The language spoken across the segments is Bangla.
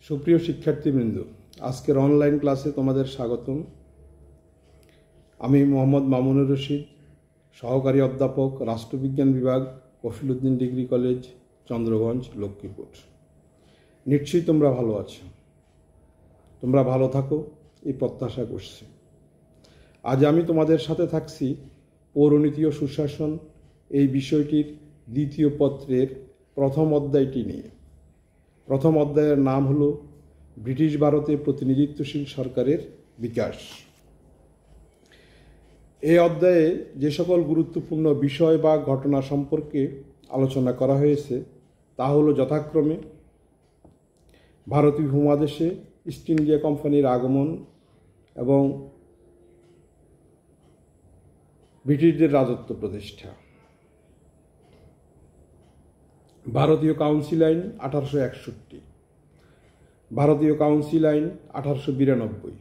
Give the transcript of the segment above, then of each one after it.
সুপ্রিয় শিক্ষার্থীবৃন্দ, আজকের অনলাইন ক্লাসে তোমাদের স্বাগতম। আমি মোহাম্মদ মামুনুর রশিদ, সহকারী অধ্যাপক, রাষ্ট্রবিজ্ঞান বিভাগ, কফিলউদ্দিন ডিগ্রি কলেজ, চন্দ্রগঞ্জ, লক্ষ্মীপুর। নিশ্চয়ই তোমরা ভালো আছো। তোমরা ভালো থাকো এই প্রত্যাশা করছি। আজ আমি তোমাদের সাথে থাকছি পৌরনীতি ও সুশাসন এই বিষয়টির দ্বিতীয় পত্রের প্রথম অধ্যায়টি নিয়ে। প্রথম অধ্যায়ের নাম হলো ব্রিটিশ ভারতে প্রতিনিধিত্বশীল সরকারের বিকাশ। এই অধ্যায়ে যে সকল গুরুত্বপূর্ণ বিষয় বা ঘটনা সম্পর্কে আলোচনা করা হয়েছে তা হলো যথাক্রমে ভারতীয় উপমহাদেশে ইস্ট ইন্ডিয়া কোম্পানির আগমন এবং ব্রিটিশদের রাজত্ব প্রতিষ্ঠা, ভারতীয় কাউন্সিল আইন 1861, ভারতীয় কাউন্সিল আইন 1892,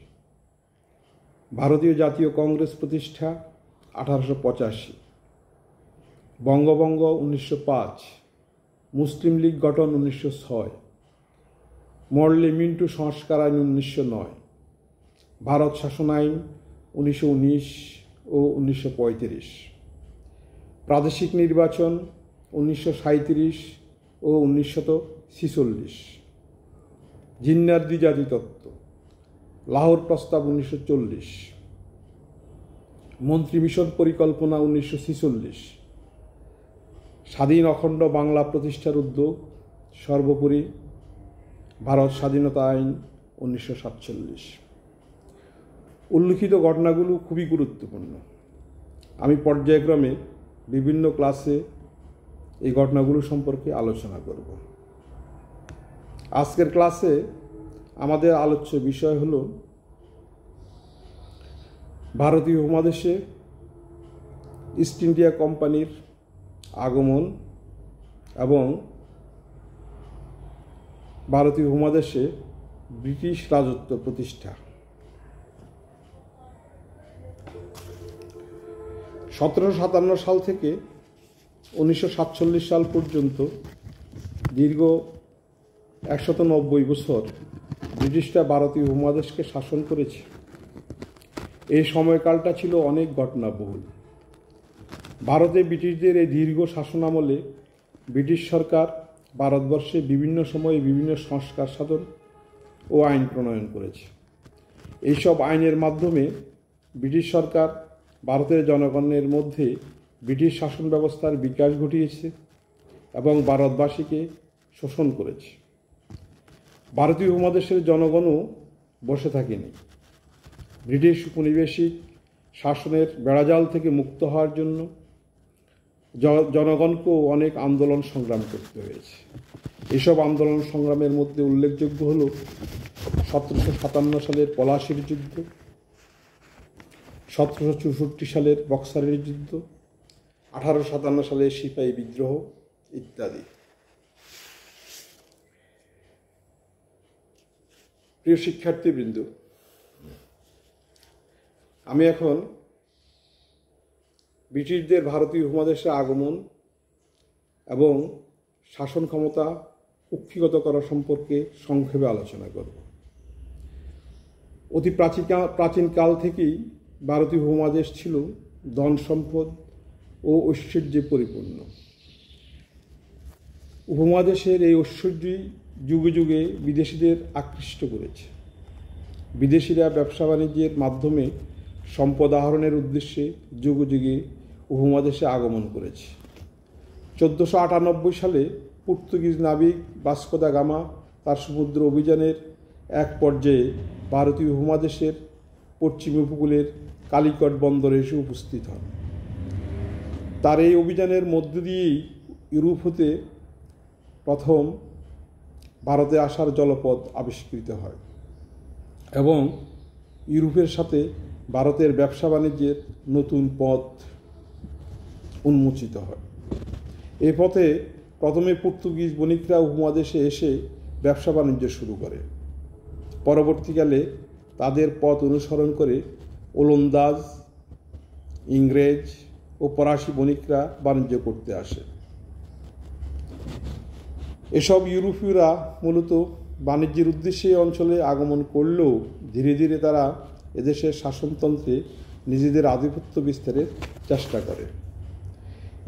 ভারতীয় জাতীয় কংগ্রেস প্রতিষ্ঠা 1885, বঙ্গভঙ্গ 1905, মুসলিম লীগ গঠন 1906, মরলি মিন্টু সংস্কার আইন 1909, ভারত শাসন আইন 1919 ও 1935, প্রাদেশিক নির্বাচন 1937 ও 1946, জিন্নার দ্বিজাতি তত্ত্ব, লাহোর প্রস্তাব 1940, মন্ত্রী মিশন পরিকল্পনা 1946, স্বাধীন অখণ্ড বাংলা প্রতিষ্ঠার উদ্যোগ, সর্বোপরি ভারত স্বাধীনতা আইন 1947। উল্লিখিত ঘটনাগুলো খুবই গুরুত্বপূর্ণ। আমি পর্যায়ক্রমে বিভিন্ন ক্লাসে এই ঘটনাগুলো সম্পর্কে আলোচনা করব। আজকের ক্লাসে আমাদের আলোচ্য বিষয় হল ভারতীয় উপমহাদেশে ইস্ট ইন্ডিয়া কোম্পানির আগমন এবং ভারতীয় উপমহাদেশে ব্রিটিশ রাজত্ব প্রতিষ্ঠা। 1757 সাল থেকে 1947 সাল পর্যন্ত দীর্ঘ 190 বছর ব্রিটিশরা ভারতীয় উপমহাদেশকে শাসন করেছে। এই সময়কালটা ছিল অনেক ঘটনাবহুল। ভারতে ব্রিটিশদের এই দীর্ঘ শাসনামলে ব্রিটিশ সরকার ভারতবর্ষে বিভিন্ন সময়ে বিভিন্ন সংস্কার সাধন ও আইন প্রণয়ন করেছে। এইসব আইনের মাধ্যমে ব্রিটিশ সরকার ভারতের জনগণের মধ্যে ব্রিটিশ শাসন ব্যবস্থার বিকাশ ঘটিয়েছে এবং ভারতবাসীকে শোষণ করেছে। ভারতীয় উপমহাদেশের জনগণও বসে থাকেনি। ব্রিটিশ উপনিবেশিক শাসনের বেড়াজাল থেকে মুক্ত হওয়ার জন্য জনগণকেও অনেক আন্দোলন সংগ্রাম করতে হয়েছে। এসব আন্দোলন সংগ্রামের মধ্যে উল্লেখযোগ্য হল 1757 সালের পলাশির যুদ্ধ, 1764 সালের বক্সারের যুদ্ধ, 1857 সালের সিপাহী বিদ্রোহ ইত্যাদি। প্রিয় শিক্ষার্থীবৃন্দ, আমি এখন ব্রিটিশদের ভারতীয় উপমহাদেশে আগমন এবং শাসন ক্ষমতা কুক্ষিগত করা সম্পর্কে সংক্ষেপে আলোচনা করব। অতি প্রাচীনকাল থেকেই ভারতীয় উপমহাদেশ ছিল ধন সম্পদ ও ঐশ্বর্যে পরিপূর্ণ। উপমহাদেশের এই ঐশ্বর্যই যুগে যুগে বিদেশিদের আকৃষ্ট করেছে। বিদেশিরা ব্যবসা বাণিজ্যের মাধ্যমে সম্পদ আহরণের উদ্দেশ্যে যুগে যুগে উপমহাদেশে আগমন করেছে। 1498 সালে পর্তুগিজ নাবিক ভাস্কো দা গামা তার সমুদ্র অভিযানের এক পর্যায়ে ভারতীয় উপমহাদেশের পশ্চিম উপকূলের কালিকট বন্দরে এসে উপস্থিত হন। তার এই অভিযানের মধ্য দিয়েই ইউরোপ হতে প্রথম ভারতে আসার জলপথ আবিষ্কৃত হয় এবং ইউরোপের সাথে ভারতের ব্যবসা বাণিজ্যের নতুন পথ উন্মোচিত হয়। এই পথে প্রথমে পর্তুগিজ বণিকরা উপমহাদেশে এসে ব্যবসা বাণিজ্য শুরু করে। পরবর্তীকালে তাদের পথ অনুসরণ করে ওলন্দাজ, ইংরেজ ও ফরাসি বণিকরা বাণিজ্য করতে আসে। এসব ইউরোপীয়রা মূলত বাণিজ্যের উদ্দেশ্যে এই অঞ্চলে আগমন করলেও ধীরে ধীরে তারা এদেশের শাসনতন্ত্রে নিজেদের আধিপত্য বিস্তারের চেষ্টা করে।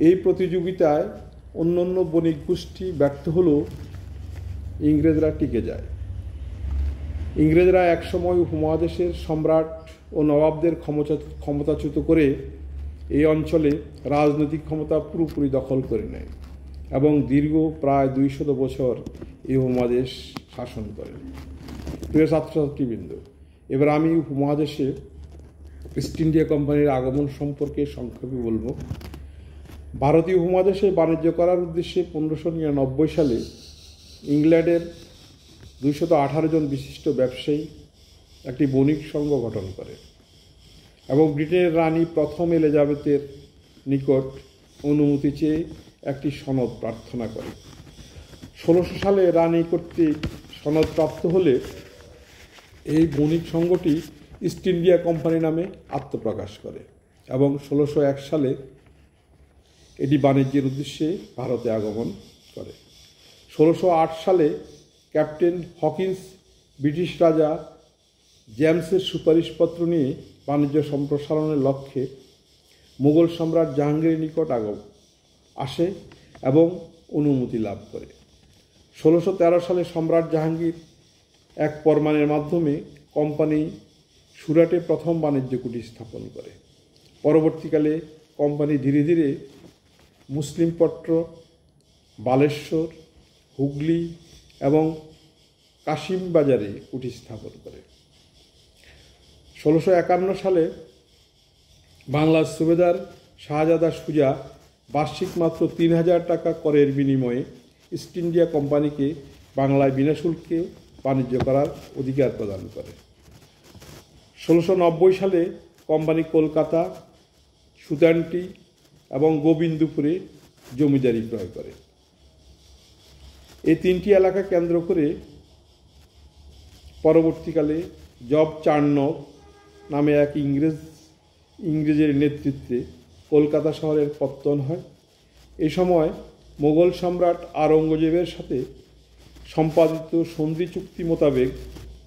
এই প্রতিযোগিতায় অন্যান্য বণিক গোষ্ঠী ব্যর্থ হলেও ইংরেজরা টিকে যায়। ইংরেজরা একসময় উপমহাদেশের সম্রাট ও নবাবদের ক্ষমতাচ্যুত করে এই অঞ্চলে রাজনৈতিক ক্ষমতা পুরোপুরি দখল করে নেয় এবং দীর্ঘ প্রায় 200 বছর এই উপমহাদেশ শাসন করে। প্রিয় ছাত্রছাত্রীবৃন্দ, এবার আমি উপমহাদেশে ইস্ট ইন্ডিয়া কোম্পানির আগমন সম্পর্কে সংক্ষেপে বলবো। ভারতীয় উপমহাদেশে বাণিজ্য করার উদ্দেশ্যে 1599 সালে ইংল্যান্ডের 218 জন বিশিষ্ট ব্যবসায়ী একটি বণিক সংঘ গঠন করে এবং ব্রিটেনের রানী প্রথম এলিজাবেথের নিকট অনুমতি চেয়ে একটি সনদ প্রার্থনা করে। 1600 সালে রানী কর্তৃক সনদ প্রাপ্ত হলে এই বণিক সংঘটি ইস্ট ইন্ডিয়া কোম্পানি নামে আত্মপ্রকাশ করে এবং 1601 সালে এটি বাণিজ্যের উদ্দেশ্যে ভারতে আগমন করে। 1608 সালে ক্যাপ্টেন হকিন্স ব্রিটিশ রাজা জেমসের সুপারিশপত্র নিয়ে বাণিজ্য সম্প্রসারণের লক্ষ্যে মুঘল সম্রাট জাহাঙ্গীরের নিকট আসে এবং অনুমতি লাভ করে। 1613 সালে সম্রাট জাহাঙ্গীর এক ফরমানের মাধ্যমে কোম্পানি সুরাটে প্রথম বাণিজ্য কুটির স্থাপন করে। পরবর্তীকালে কোম্পানি ধীরে ধীরে মুসলিমপট্র, বালেশ্বর, হুগলি এবং কাশিম বাজারে কুটির স্থাপন করে। 1651 সালে বাংলার সুবেদার শাহজাদা সুজা বার্ষিক মাত্র 3000 টাকা করের বিনিময়ে ইস্ট ইন্ডিয়া কোম্পানিকে বাংলায় বিনা শুল্কে বাণিজ্য করার অধিকার প্রদান করে। 1690 সালে কোম্পানি কলকাতা, সুতান্টি এবং গোবিন্দপুরে জমিদারি ক্রয় করে। এই তিনটি এলাকা কেন্দ্র করে পরবর্তীকালে জব চার্নক নামে এক ইংরেজের নেতৃত্বে কলকাতা শহরের পত্তন হয়। এই সময় মোগল সম্রাট আওরঙ্গজেবের সাথে সম্পাদিত সন্ধি চুক্তি মোতাবেক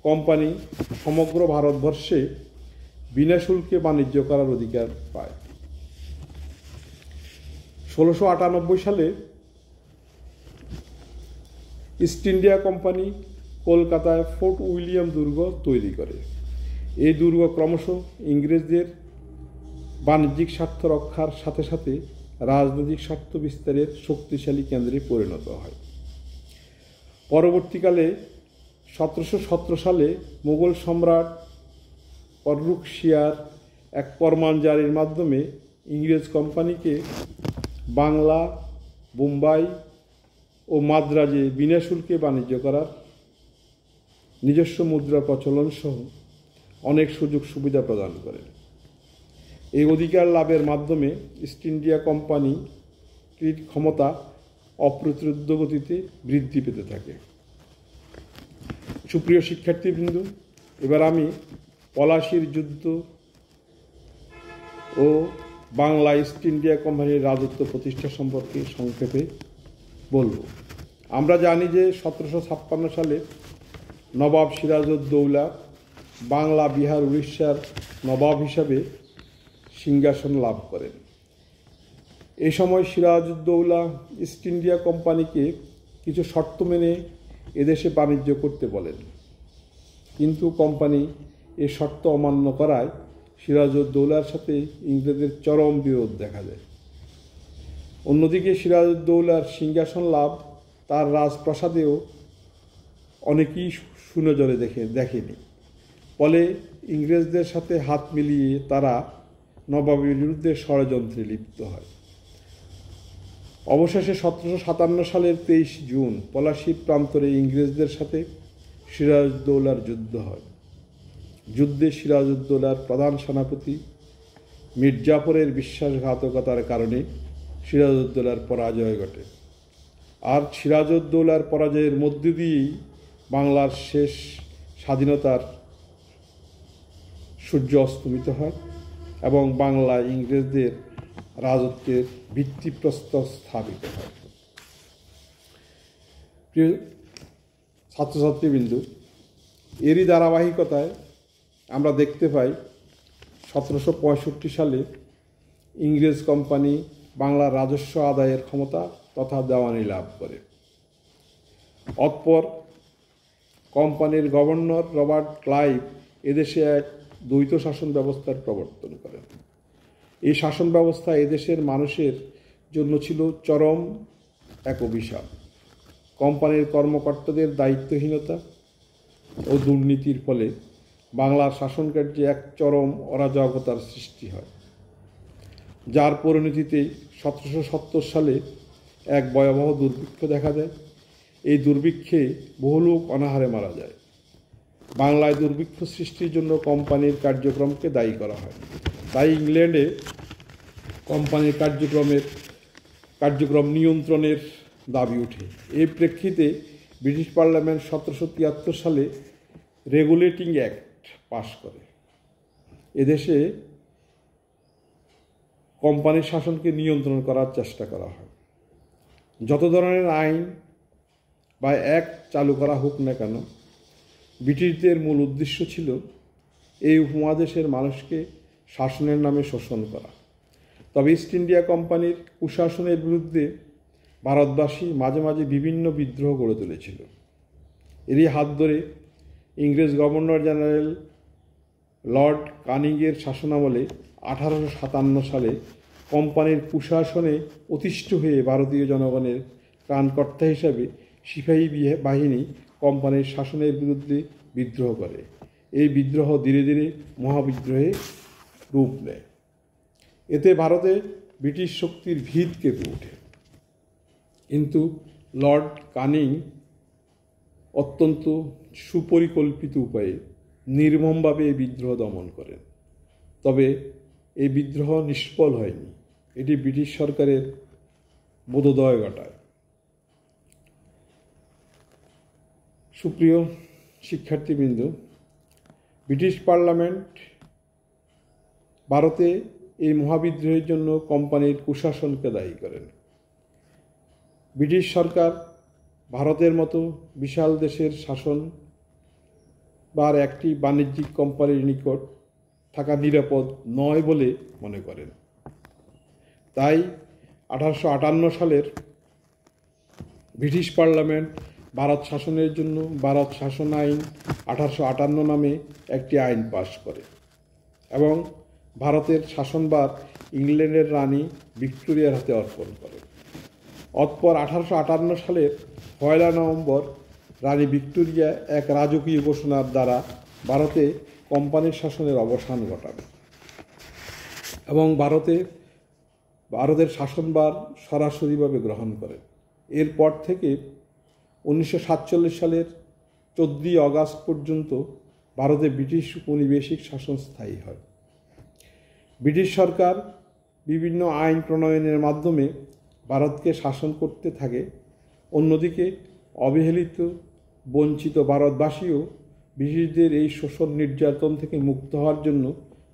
কোম্পানি সমগ্র ভারতবর্ষে বিনা শুল্কে বাণিজ্য করার অধিকার পায়। 1698 সালে ইস্ট ইন্ডিয়া কোম্পানি কলকাতায় ফোর্ট উইলিয়াম দুর্গ তৈরি করে। এই দুর্গ ক্রমশ ইংরেজদের বাণিজ্যিক স্বার্থ রক্ষার সাথে সাথে রাজনৈতিক স্বার্থ বিস্তারের শক্তিশালী কেন্দ্রে পরিণত হয়। পরবর্তীকালে 1717 সালে মুঘল সম্রাট ফররুখ শিয়ার এক ফরমান জারির মাধ্যমে ইংরেজ কোম্পানিকে বাংলা, বোম্বাই ও মাদ্রাজে বিনা শুল্কে বাণিজ্য করার, নিজস্ব মুদ্রা প্রচলন সহ অনেক সুযোগ সুবিধা প্রদান করেন। এই অধিকার লাভের মাধ্যমে ইস্ট ইন্ডিয়া কোম্পানির ক্ষমতা অপ্রতিরোধ্য গতিতে বৃদ্ধি পেতে থাকে। সুপ্রিয় শিক্ষার্থীবৃন্দ, এবার আমি পলাশীর যুদ্ধ ও বাংলা ইস্ট ইন্ডিয়া কোম্পানির রাজত্ব প্রতিষ্ঠা সম্পর্কে সংক্ষেপে বলব। আমরা জানি যে 1756 সালে নবাব সিরাজউদ্দৌলা বাংলা, বিহার, উড়িষ্যার নবাব হিসাবে সিংহাসন লাভ করেন। এই সময় সিরাজউদ্দৌলা ইস্ট ইন্ডিয়া কোম্পানিকে কিছু শর্ত মেনে এদেশে বাণিজ্য করতে বলেন, কিন্তু কোম্পানি এ শর্ত অমান্য করায় সিরাজউদ্দৌলার সাথে ইংরেজদের চরম বিরোধ দেখা যায়। অন্যদিকে সিরাজউদ্দৌলার সিংহাসন লাভ তার রাজপ্রাসাদেও অনেকেই সুনজরে দেখেনি। ফলে ইংরেজদের সাথে হাত মিলিয়ে তারা নবাবের বিরুদ্ধে ষড়যন্ত্রে লিপ্ত হয়। অবশেষে 1757 সালের 23 জুন পলাশীর প্রান্তরে ইংরেজদের সাথে সিরাজউদ্দৌলার যুদ্ধ হয়। যুদ্ধে সিরাজউদ্দৌলার প্রধান সেনাপতি মীর জাফরের বিশ্বাসঘাতকতার কারণে সিরাজউদ্দৌলার পরাজয় ঘটে। আর সিরাজউদ্দৌলার পরাজয়ের মধ্য দিয়েই বাংলার শেষ স্বাধীনতার সূর্য অস্তমিত হয় এবং বাংলায় ইংরেজদের রাজত্বের ভিত্তিপ্রস্তর স্থাপিত হয়। প্রিয় ছাত্রছাত্রীবৃন্দু, এরই ধারাবাহিকতায় আমরা দেখতে পাই 1765 সালে ইংরেজ কোম্পানি বাংলার রাজস্ব আদায়ের ক্ষমতা তথা দেওয়ানি লাভ করে। অতঃপর কোম্পানির গভর্নর রবার্ট ক্লাইভ এদেশে এক দ্বৈত শাসন ব্যবস্থার প্রবর্তন করেন। এই শাসন ব্যবস্থা এদেশের মানুষের জন্য ছিল চরম এক অভিশাপ। কোম্পানির কর্মকর্তাদের দায়িত্বহীনতা ও দুর্নীতির ফলে বাংলার শাসনকার্যে এক চরম অরাজকতার সৃষ্টি হয়, যার পরিণতিতে 1770 সালে এক ভয়াবহ দুর্ভিক্ষ দেখা দেয়। এই দুর্ভিক্ষে বহু লোক অনাহারে মারা যায়। বাংলায় দুর্ভিক্ষ সৃষ্টির জন্য কোম্পানির কার্যক্রমকে দায়ী করা হয়। তাই ইংল্যান্ডে কোম্পানির কার্যক্রম নিয়ন্ত্রণের দাবি ওঠে। এই প্রেক্ষিতে ব্রিটিশ পার্লামেন্ট 1773 সালে রেগুলেটিং অ্যাক্ট পাশ করে। এদেশে কোম্পানির শাসনকে নিয়ন্ত্রণ করার চেষ্টা করা হয়। যত ধরনের আইন বা অ্যাক্ট চালু করা হোক না কেন, ব্রিটিশদের মূল উদ্দেশ্য ছিল এই উপমহাদেশের মানুষকে শাসনের নামে শোষণ করা। তবে ইস্ট ইন্ডিয়া কোম্পানির কুশাসনের বিরুদ্ধে ভারতবাসী মাঝে মাঝে বিভিন্ন বিদ্রোহ গড়ে তুলেছিল। এরই হাত ধরে ইংরেজ গভর্নর জেনারেল লর্ড ক্যানিংয়ের শাসনামলে 1857 সালে কোম্পানির কুশাসনে অতিষ্ঠ হয়ে ভারতীয় জনগণের ত্রাণকর্তা হিসাবে সিপাহী বাহিনী কোম্পানির শাসনের বিরুদ্ধে বিদ্রোহ করে। এই বিদ্রোহ ধীরে ধীরে মহাবিদ্রোহে রূপ নেয়। এতে ভারতে ব্রিটিশ শক্তির ভিত কেঁপে ওঠে। কিন্তু লর্ড ক্যানিং অত্যন্ত সুপরিকল্পিত উপায়ে নির্মমভাবে এই বিদ্রোহ দমন করেন। তবে এই বিদ্রোহ নিষ্ফল হয়নি, এটি ব্রিটিশ সরকারের বোধোদয় ঘটায়। সুপ্রিয় শিক্ষার্থীবৃন্দ, ব্রিটিশ পার্লামেন্ট ভারতে এই মহাবিদ্রোহের জন্য কোম্পানির কুশাসনকে দায়ী করেন। ব্রিটিশ সরকার ভারতের মতো বিশাল দেশের শাসন বা একটি বাণিজ্যিক কোম্পানির নিকট থাকা নিরাপদ নয় বলে মনে করেন। তাই 1858 সালের ব্রিটিশ পার্লামেন্ট ভারত শাসনের জন্য ভারত শাসন আইন 1858 নামে একটি আইন পাশ করে এবং ভারতের শাসনভার ইংল্যান্ডের রানী ভিক্টোরিয়ার হাতে অর্পণ করে। অতঃপর 1858 সালের 1 নভেম্বর রানী ভিক্টোরিয়া এক রাজকীয় ঘোষণার দ্বারা ভারতে কোম্পানির শাসনের অবসান ঘটান এবং ভারতের শাসনভার সরাসরিভাবে গ্রহণ করেন। এরপর থেকে 1947 সালের 14 আগস্ট পর্যন্ত ভারতে ব্রিটিশ উপনিবেশিক শাসন স্থায়ী হয়। ব্রিটিশ সরকার বিভিন্ন আইন প্রণয়নের মাধ্যমে ভারতকে শাসন করতে থাকে। অন্যদিকে অবহেলিত বঞ্চিত ভারতবাসীও ব্রিটিশদের এই শোষণ নির্যাতন থেকে মুক্ত হওয়ার জন্য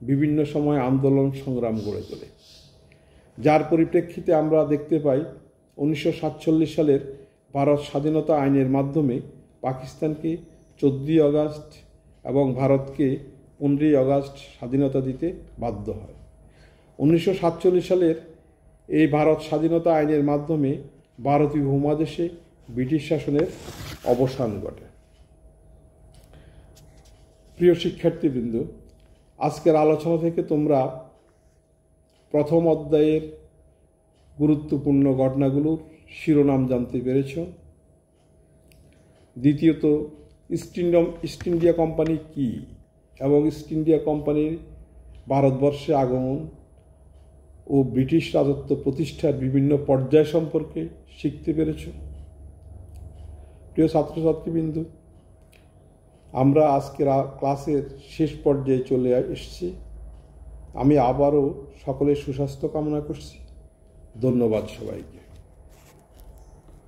বিভিন্ন সময় আন্দোলন সংগ্রাম গড়ে তোলে, যার পরিপ্রেক্ষিতে আমরা দেখতে পাই 1947 সালের ভারত স্বাধীনতা আইনের মাধ্যমে পাকিস্তানকে 14 আগস্ট এবং ভারতকে 15 আগস্ট স্বাধীনতা দিতে বাধ্য হয়। 1947 সালের এই ভারত স্বাধীনতা আইনের মাধ্যমে ভারতীয় উপমহাদেশে ব্রিটিশ শাসনের অবসান ঘটে। প্রিয় শিক্ষার্থীবৃন্দ, আজকের আলোচনা থেকে তোমরা প্রথম অধ্যায়ের গুরুত্বপূর্ণ ঘটনাগুলোর শিরোনাম জানতে পেরেছ। দ্বিতীয়ত, ইস্ট ইন্ডিয়া কোম্পানি কী এবং ইস্ট ইন্ডিয়া কোম্পানির ভারতবর্ষে আগমন ও ব্রিটিশ রাজত্ব প্রতিষ্ঠার বিভিন্ন পর্যায় সম্পর্কে শিখতে পেরেছ। প্রিয় ছাত্রছাত্রীবৃন্দ, আমরা আজকের ক্লাসের শেষ পর্যায়ে চলে এসেছি। আমি আবারও সকলের সুস্বাস্থ্য কামনা করছি। ধন্যবাদ সবাইকে।